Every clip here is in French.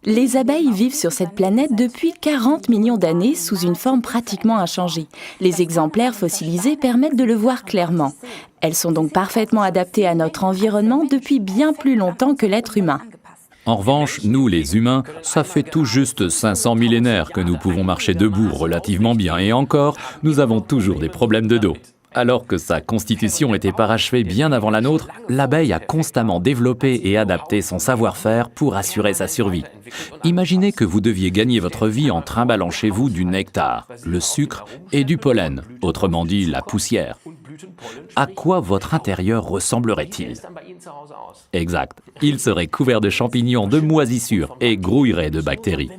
Les abeilles vivent sur cette planète depuis 40 millions d'années sous une forme pratiquement inchangée. Les exemplaires fossilisés permettent de le voir clairement. Elles sont donc parfaitement adaptées à notre environnement depuis bien plus longtemps que l'être humain. En revanche, nous les humains, ça fait tout juste 500 millénaires que nous pouvons marcher debout relativement bien et encore, nous avons toujours des problèmes de dos. Alors que sa constitution était parachevée bien avant la nôtre, l'abeille a constamment développé et adapté son savoir-faire pour assurer sa survie. Imaginez que vous deviez gagner votre vie en trimballant chez vous du nectar, le sucre et du pollen, autrement dit la poussière. À quoi votre intérieur ressemblerait-il? Exact, il serait couvert de champignons, de moisissures et grouillerait de bactéries.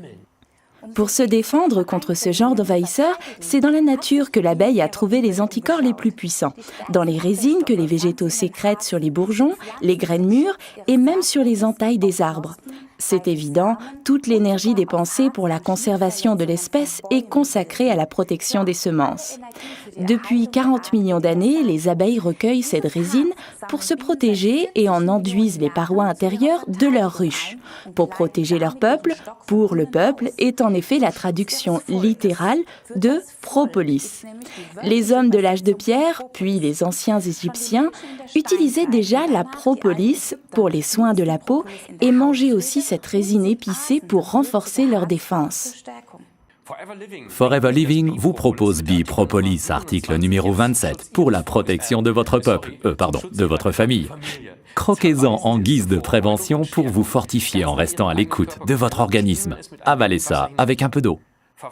Pour se défendre contre ce genre d'envahisseurs, c'est dans la nature que l'abeille a trouvé les anticorps les plus puissants. Dans les résines que les végétaux sécrètent sur les bourgeons, les graines mûres et même sur les entailles des arbres. C'est évident, toute l'énergie dépensée pour la conservation de l'espèce est consacrée à la protection des semences. Depuis 40 millions d'années, les abeilles recueillent cette résine pour se protéger et en enduisent les parois intérieures de leurs ruches. Pour protéger leur peuple, pour le peuple est en effet la traduction littérale de propolis. Les hommes de l'âge de pierre, puis les anciens Égyptiens, utilisaient déjà la propolis pour les soins de la peau et mangeaient aussi cette résine épicée pour renforcer leur défense. Forever Living vous propose Bee Propolis, article numéro 27, pour la protection de votre peuple, de votre famille. Croquez-en en guise de prévention pour vous fortifier en restant à l'écoute de votre organisme. Avalez ça avec un peu d'eau.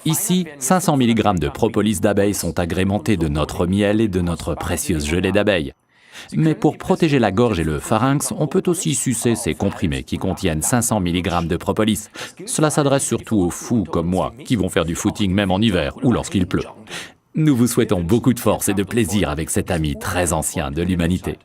Ici, 500 mg de propolis d'abeilles sont agrémentés de notre miel et de notre précieuse gelée d'abeilles. Mais pour protéger la gorge et le pharynx, on peut aussi sucer ces comprimés qui contiennent 500 mg de propolis. Cela s'adresse surtout aux fous comme moi, qui vont faire du footing même en hiver ou lorsqu'il pleut. Nous vous souhaitons beaucoup de force et de plaisir avec cet ami très ancien de l'humanité.